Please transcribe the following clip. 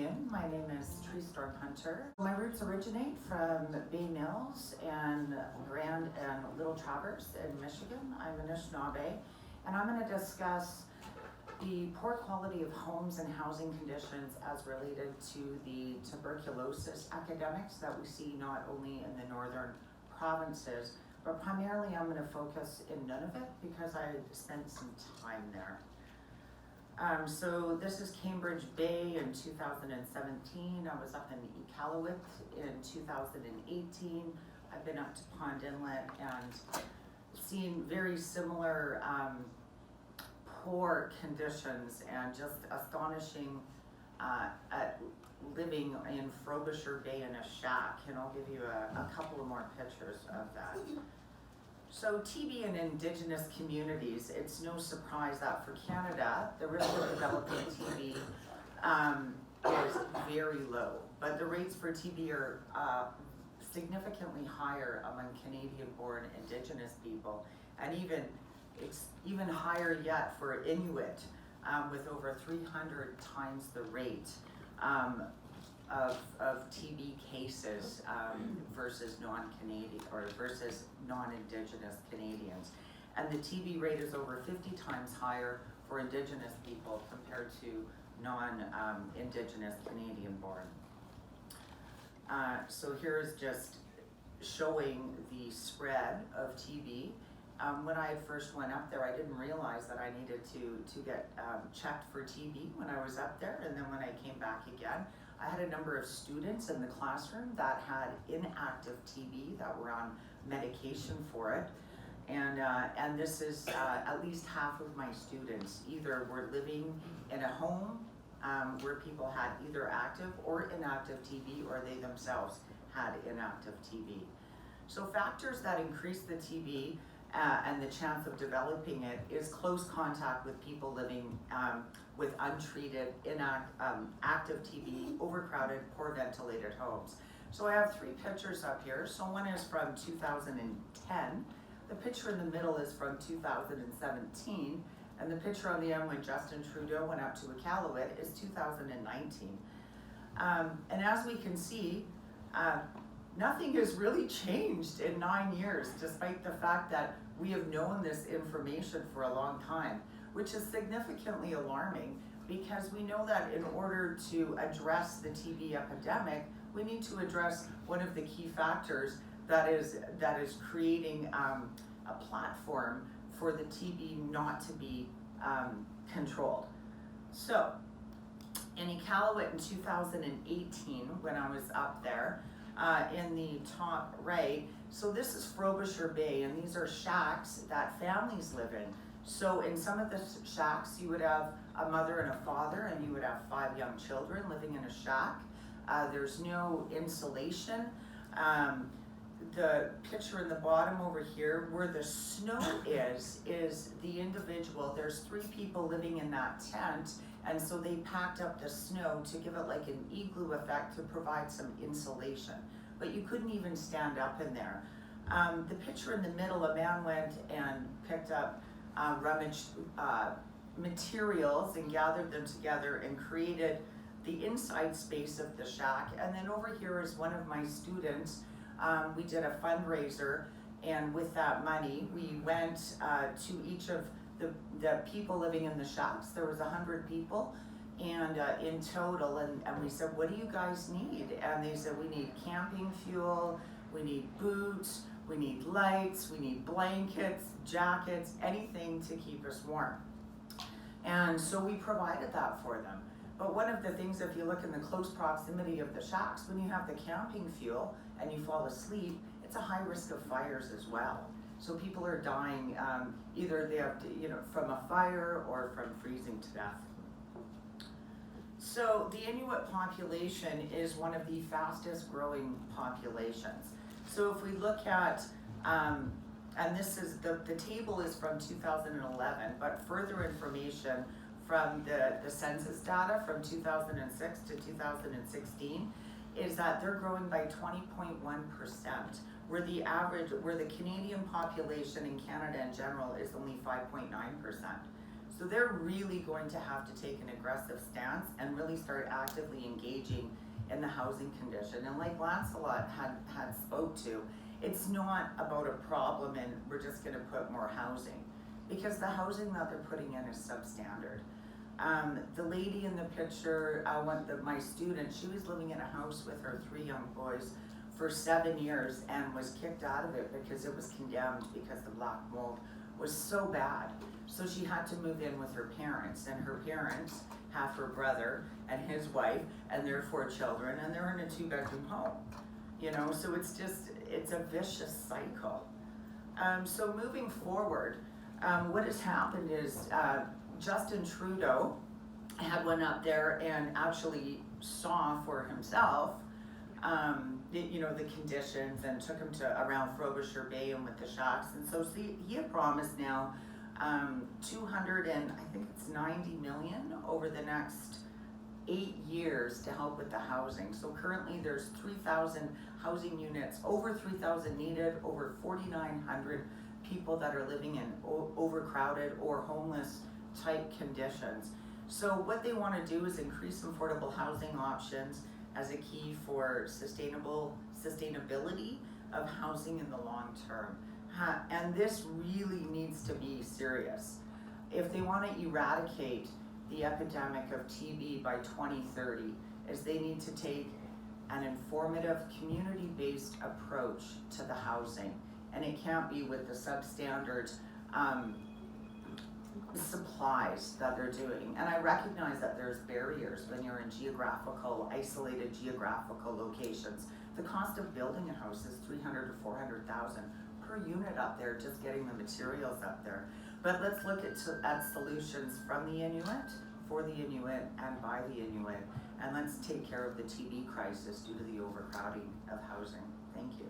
afternoon. My name is StromHunter. My roots originate from Bay Mills and Grand and Little Traverse in Michigan. I'm Anishinaabe, and I'm going to discuss the poor quality of homes and housing conditions as related to the tuberculosis epidemics that we see not only in the northern provinces, but primarily I'm going to focus in Nunavut because I spent some time there. So this is Cambridge Bay in 2017. I was up in Iqaluit in 2018. I've been up to Pond Inlet and seen very similar poor conditions and just astonishing at living in Frobisher Bay in a shack. And I'll give you a couple of more pictures of that. So TB in Indigenous communities, it's no surprise that for Canada, the risk of developing TB is very low, but the rates for TB are significantly higher among Canadian-born Indigenous people, and even higher yet for Inuit, with over 300 times the rate of TB cases versus non-Canadian or versus non-Indigenous Canadians. And the TB rate is over 50 times higher for Indigenous people compared to non-Indigenous Canadian-born. So here is just showing the spread of TB. When I first went up there, I didn't realize that I needed to get checked for TB when I was up there, and then when I came back again, I had a number of students in the classroom that had inactive TB that were on medication for it, and this is at least half of my students either were living in a home where people had either active or inactive TB, or they themselves had inactive TB. So factors that increase the TB and the chance of developing it is close contact with people living with untreated, active TB, overcrowded, poor ventilated homes. So I have three pictures up here. So one is from 2010. The picture in the middle is from 2017. And the picture on the end when Justin Trudeau went up to Iqaluit is 2019. And as we can see, nothing has really changed in 9 years, despite the fact that we have known this information for a long time, which is significantly alarming because we know that in order to address the TB epidemic, we need to address one of the key factors that is creating a platform for the TB not to be controlled. So in Iqaluit in 2018, when I was up there, in the top right, so this is Frobisher Bay, and these are shacks that families live in. So in some of the shacks, you would have a mother and a father, and you would have 5 young children living in a shack. There's no insulation. The picture in the bottom over here, where the snow is the individual. There's 3 people living in that tent, and so they packed up the snow to give it like an igloo effect to provide some insulation. But you couldn't even stand up in there. The picture in the middle, a man went and picked up rummaged materials and gathered them together and created the inside space of the shack. And then over here is one of my students. We did a fundraiser, and with that money, we went to each of the people living in the shacks. There was 100 people, and in total, and we said, what do you guys need? And they said, we need camping fuel, we need boots, we need lights, we need blankets, jackets, anything to keep us warm. And so we provided that for them. But one of the things, if you look in the close proximity of the shacks, when you have the camping fuel and you fall asleep, it's a high risk of fires as well. So people are dying, either they have to, from a fire or from freezing to death. So the Inuit population is one of the fastest growing populations. So if we look at, and this is, the table is from 2011, but further information from the census data from 2006 to 2016 is that they're growing by 20.1%, where the Canadian population in Canada in general is only 5.9%. So they're really going to have to take an aggressive stance and really start actively engaging in the housing condition. And like Lancelot had spoke to, it's not about a problem and we're just gonna put more housing, because the housing that they're putting in is substandard. The lady in the picture, my student, she was living in a house with her 3 young boys for 7 years and was kicked out of it because it was condemned because the black mold was so bad. So she had to move in with her parents, and her parents have her brother and his wife and their 4 children, and they're in a 2-bedroom home. You know, so it's a vicious cycle. So moving forward, what has happened is Justin Trudeau had went up there and actually saw for himself, the conditions, and took him to around Frobisher Bay and with the shacks. And so he had promised now 290 million over the next 8 years to help with the housing. So currently there's 3,000 housing units, over 3,000 needed, over 4,900 people that are living in overcrowded or homeless type conditions. So what they want to do is increase affordable housing options as a key for sustainability of housing in the long term. And this really needs to be serious. If they want to eradicate the epidemic of TB by 2030, is they need to take an informative, community-based approach to the housing. And it can't be with the substandard supplies that they're doing. And I recognize that there's barriers when you're in isolated geographical locations. The cost of building a house is $300,000 to $400,000 per unit up there, just getting the materials up there. But let's look at solutions from the Inuit, for the Inuit, and by the Inuit. And let's take care of the TB crisis due to the overcrowding of housing. Thank you.